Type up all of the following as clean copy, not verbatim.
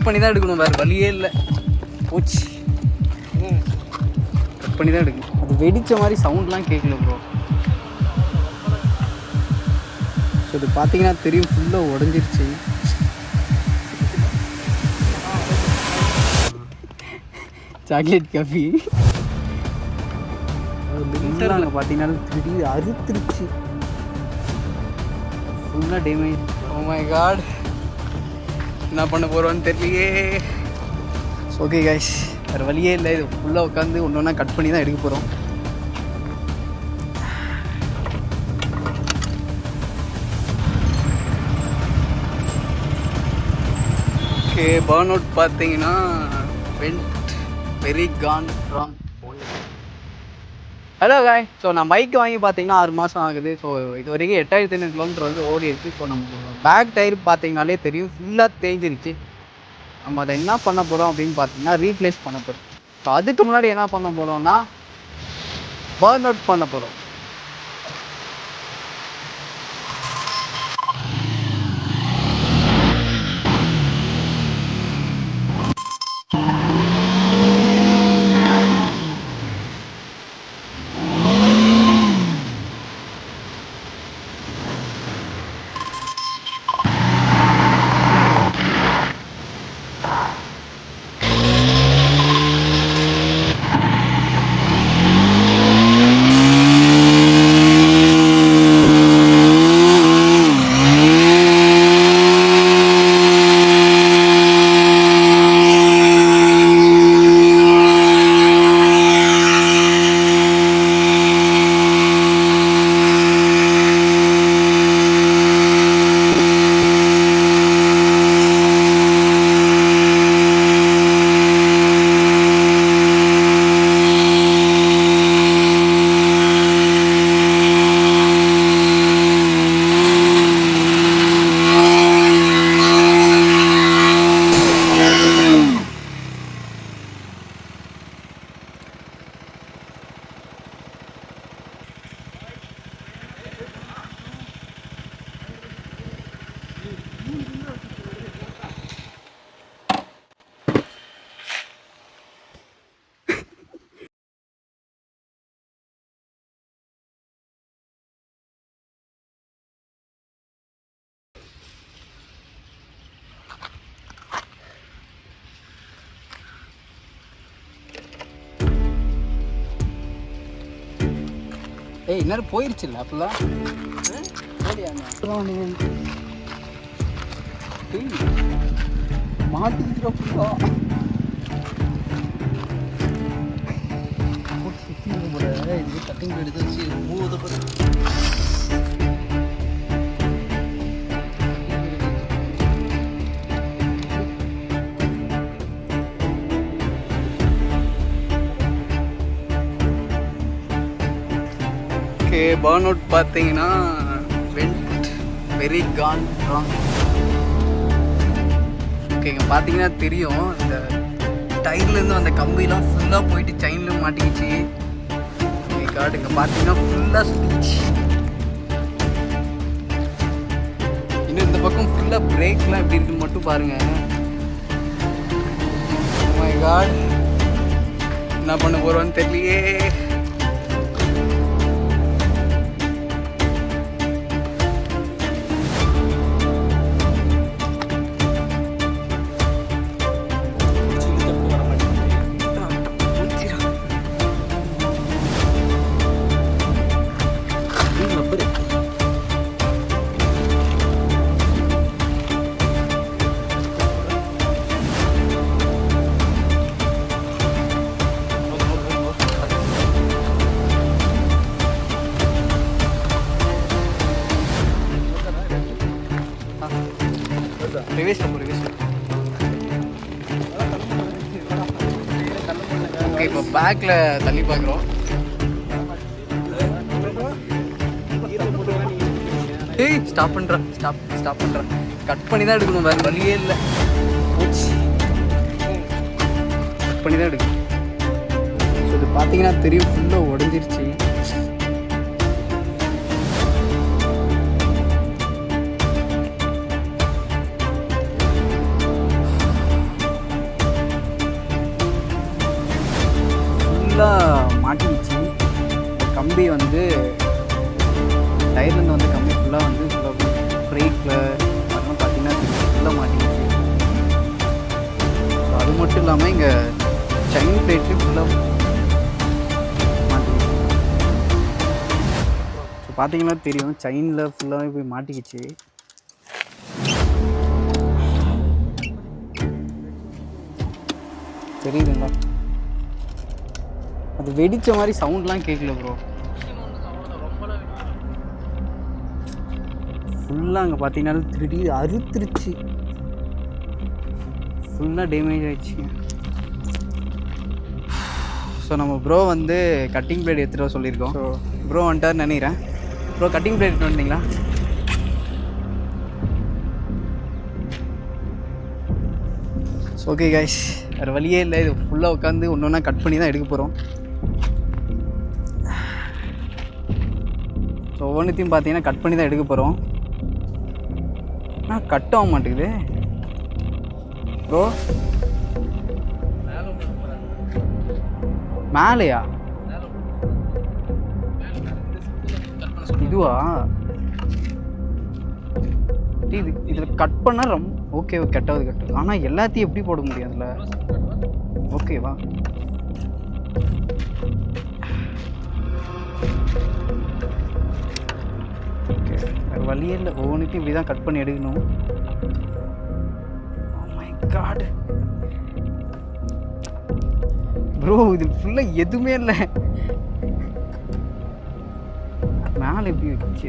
பண்ணி தான் எடுக்கணும், வேறு வழியே இல்லை. போச்சு, கட் பண்ணி தான் எடுக்கணும். அது வெடித்த மாதிரி சவுண்ட்லாம் கேட்கல ப்ரோ. ஸோ இது பார்த்தீங்கன்னா தெரியும், ஃபுல்லாக உடஞ்சிருச்சு. சாக்லேட் காஃபி அங்கே பார்த்தீங்கன்னா திடீர் அறுத்துருச்சு, ஃபுல்லாக டேமேஜ். ஓ மை காட், என்ன பண்ண போகிறோன்னு தெரியலையே. ஓகே கைஸ், வேறு வழியே இல்லை. இது ஃபுல்லாக உட்காந்து ஒன்று ஒன்றா கட் பண்ணி தான் எடுக்க போகிறோம். ஓகே, பர்ன் அவுட் பார்த்தீங்கன்னா went very Khan wrong. Hello காய், ஸோ நான் பைக் வாங்கி பார்த்தீங்கன்னா 6 மாதம் ஆகுது. ஸோ இது வரைக்கும் 8500 கிலோமீட்டர் வந்து ஓடி இருக்குது. ஸோ நம்ம பேக் டயர் பார்த்தீங்கனாலே தெரியும், ஃபுல்லாக தேஞ்சிருச்சு. நம்ம அதை என்ன பண்ண போகிறோம் அப்படின்னு பார்த்தீங்கன்னா ரீப்ளேஸ் பண்ண போகிறோம். ஸோ அதுக்கு முன்னாடி என்ன பண்ண போகிறோம்னா பர்ன் அவுட் பண்ண போகிறோம். ஏய், இன்னும் போயிருச்சுல்ல அப்பெல்லாம் மாட்டிக்கிட்டு இது கட்டிங் எடுத்து பர்ன் அவுட் பார்த்தீங்கன்னா வெண்ட் வெரி கான் ராங். ஓகேங்க, பார்த்தீங்கன்னா தெரியும், இந்த டயர்லேருந்து அந்த கம்பிலாம் ஃபுல்லாக போயிட்டு செயினில் மாட்டிக்கிச்சு. ஓகே காட், இங்கே பார்த்தீங்கன்னா ஃபுல்லாக சுற்றிச்சு. இன்னும் இந்த பக்கம் ஃபுல்லாக பிரேக்லாம் எப்படி இருக்குன்னு மட்டும் பாருங்கள். ஓ மை காட், என்ன பண்ண போகிறோன்னு தெரியலையே. ஓகே, இப்போ பேக்கில் தள்ளி பார்க்குறோம். ஏய், ஸ்டாப் பண்ணுறேன், ஸ்டாப் பண்ணுறேன். கட் பண்ணி தான் எடுக்கணும், வேறு வழியே இல்லை. போச்சு, கட் பண்ணி தான் எடுக்கணும். ஸோ இது பார்த்தீங்கன்னா தெரியும், ஃபுல்லாக உடஞ்சிருச்சு. ஃபுல்லாக வந்து பிரேக்கில் அதெல்லாம் பார்த்தீங்கன்னா ஃபுல்லாக மாட்டிக்கிச்சு. ஸோ அது மட்டும் இல்லாமல் இங்கே செயின் பிளேட்டு ஃபுல்லாக மாட்டிக்கிச்சு. ஸோ பார்த்தீங்கன்னா தெரியும், செயினில் ஃபுல்லாகவே போய் மாட்டிக்கிச்சு. தெரியுதுங்களா? அது வெடித்த மாதிரி சவுண்ட்லாம் கேட்கல ப்ரோ. ஃபுல்லாக அங்கே பார்த்தீங்கன்னா திடீர் அறுத்துருச்சு, ஃபுல்லாக டேமேஜ் ஆகிடுச்சிங்க. ஸோ நம்ம ப்ரோ வந்து கட்டிங் பிளேட் எடுத்துகிட்டு வர சொல்லியிருக்கோம். ஸோ ப்ரோ வந்துட்டார்னு நினைக்கிறேன். ப்ரோ கட்டிங் பிளேட் எடுத்துகிட்டு வந்தீங்களா? ஓகே கைஸ், வேறு வழியே இல்லை, இது ஃபுல்லாக உட்காந்து ஒன்று ஒன்றா கட் பண்ணி தான் எடுக்க போகிறோம். ஸோ ஒவ்வொன்றுத்தையும் பார்த்தீங்கன்னா கட் பண்ணி தான் எடுக்க போகிறோம். ஆனால் கட் ஆக மாட்டேங்குது ப்ரோ. மேலையா? இதுவா? இது இதில் கட் பண்ணால் ரொம்ப ஓகே, கட்டாவது கட்டு. ஆனால் எல்லாத்தையும் எப்படி போட முடியும் அதில்? ஓகேவா? ஓகே, வேறு வழியே இல்லை, ஒவ்வொன்றுத்தையும் இப்படி தான் கட் பண்ணி எடுக்கணும். ஓ மை காட் ப்ரோ, இது ஃபுல்லாக எதுவுமே இல்லை. மேலே எப்படி வச்சு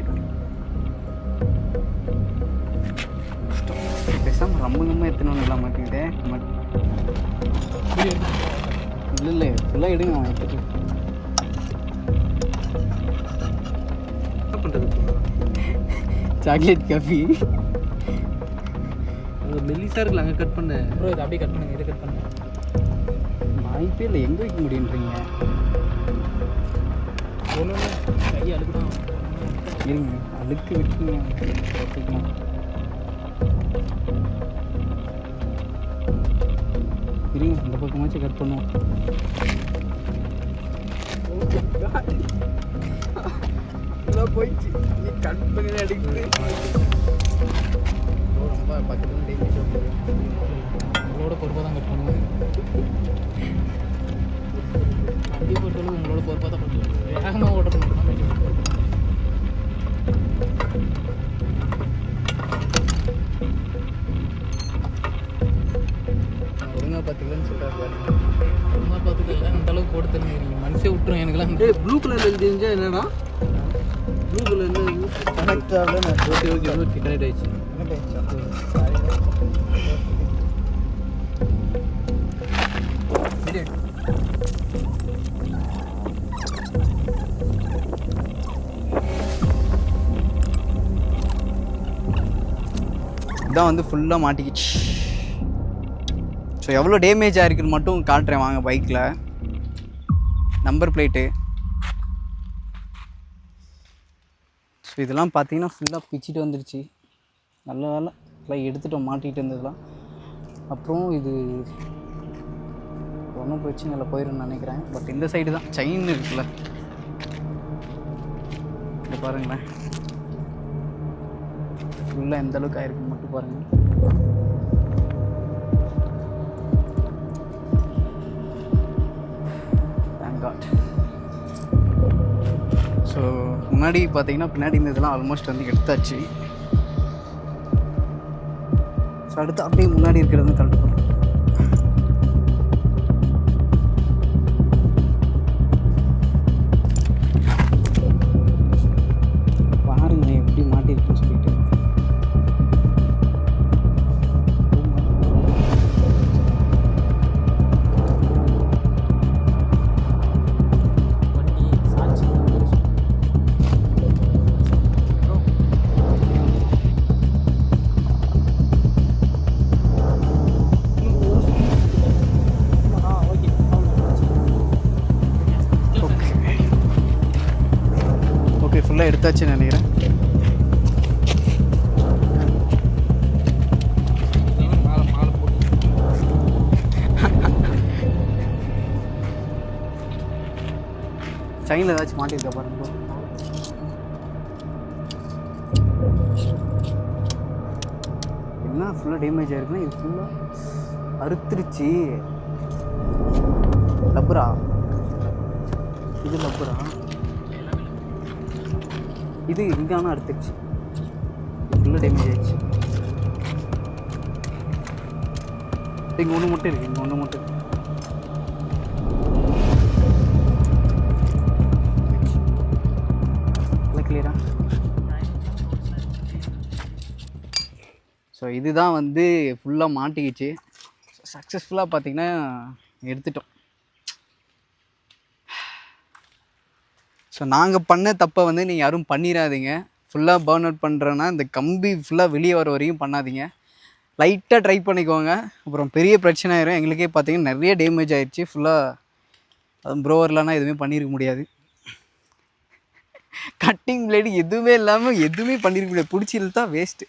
பேசாமல் ரொம்ப எத்தனை எல்லாம் மாட்டேங்குதே. இல்லை இல்லை, ஃபுல்லாக எடுங்க. அவன் எடுத்துட்டு என்ன பண்ணுறது? சாக்லேட் காஃபி அங்கே மெல்லிஸாக இருக்குல்ல, அங்கே கட் பண்ணு ப்ரோ. இதை அப்படியே கட் பண்ணுங்க, இதை கட் பண்ணுங்க. வாய்ப்பே இல்லை, எங்கே வைக்க முடியுன்றீங்க? ஒன்று கை அழுக்கு தான் இருங்க, அழுக்கு விட்டுங்க பார்த்துக்கலாம். இருங்க, இந்த பக்கமாச்சும் கட் பண்ணுவோம். போயிடுச்சு, நீ கட் பண்ணி அடிக்குது. ரொம்ப பக்கத்தில் டேமேஜ் உங்களோட பொறுப்பாக தான் கட் பண்ணுவேன். அப்படி பொறுத்தளவு உங்களோட பொறுப்பாக தான் பண்ணுவேன். வேகமாக ஓட்டணும். ஒழுங்காக பார்த்துக்கலன்னு சொல்கிறாரு. ஒழுங்காக பார்த்துக்கல, அந்த அளவுக்கு போட்டு தெரிஞ்சுக்கிறீங்க. மனசே விட்டுரும் எனக்குலாம். ப்ளூ கலரில் தெரிஞ்சால் என்னன்னா ப்ளூ கலரில் கனெக்டாக நான் ஓகே ஓகே ஓகே கனெக்ட் ஆகிடுச்சு. இதான் வந்து ஃபுல்லாக மாட்டிக்கிச்சு. ஸோ எவ்வளோ டேமேஜ் ஆகிருக்குன்னு மட்டும் காட்டுறேன் வாங்க. பைக்கில் நம்பர் பிளேட்டு. ஸோ இதெல்லாம் பார்த்தீங்கன்னா ஃபுல்லாக பிச்சுட்டு வந்துடுச்சு. நல்ல வேலை எல்லாம் எடுத்துகிட்டோம், மாட்டிகிட்டு இருந்ததுலாம். அப்புறம் இது ஒன்றும் பிரச்சனை இல்லை, போயிடும்னு நினைக்கிறேன். பட் இந்த சைடு தான் செயின் இருக்குல்ல, இதை பாருங்களேன் ஃபுல்லாக எந்த அளவுக்கு ஆயிருக்குன்னு மட்டும் பாருங்கள். Thank God. ஸோ முன்னாடி பார்த்தீங்கன்னா பின்னாடி இந்த இதெல்லாம் ஆல்மோஸ்ட் வந்து எடுத்தாச்சு. ஸோ அடுத்து அப்படியே முன்னாடி இருக்கிறது கழட்டு போகிறோம். பாருங்க எப்படி மாட்டிருக்குன்னு சொல்லிட்டு. ஃபுல்லாக எடுத்தாச்சுன்னு நினைக்கிறேன். செயினில் ஏதாச்சும் மாட்டியிருக்கா பாருங்க. ஃபுல்லாக டேமேஜ் ஆகிருக்குன்னா இது ஃபுல்லாக அறுத்துருச்சு. லப்பரா இது, லப்பரா இது இங்கே ஆனால் அறுத்துருச்சு, ஃபுல்லாக டேமேஜ் ஆகிடுச்சு. இங்கே ஒன்று மட்டும் இருக்குது, இங்கே ஒன்று மட்டும் இருக்குது. நல்லா கிளியரா? ஸோ இதுதான் வந்து ஃபுல்லாக மாட்டிக்கிச்சு. சக்ஸஸ்ஃபுல்லாக பார்த்திங்கன்னா எடுத்துட்டோம். ஸோ நாங்கள் பண்ண தப்பை வந்து நீங்கள் யாரும் பண்ணிடாதீங்க. ஃபுல்லாக பர்ன் அவுட் பண்ணுறேன்னா இந்த கம்பி ஃபுல்லாக வெளியே வர வரையும் பண்ணாதீங்க. லைட்டாக ட்ரை பண்ணிக்கோங்க, அப்புறம் பெரிய பிரச்சனை ஆயிரும். எங்களுக்கே பார்த்தீங்கன்னா நிறைய டேமேஜ் ஆகிடுச்சு ஃபுல்லாக. அதுவும் ப்ரோவர்லாம் எதுவுமே பண்ணியிருக்க முடியாது. கட்டிங் பிளேடு எதுவுமே இல்லாமல் எதுவுமே பண்ணியிருக்க முடியாது. பிடிச்சி இழுத்தா வேஸ்ட்டு.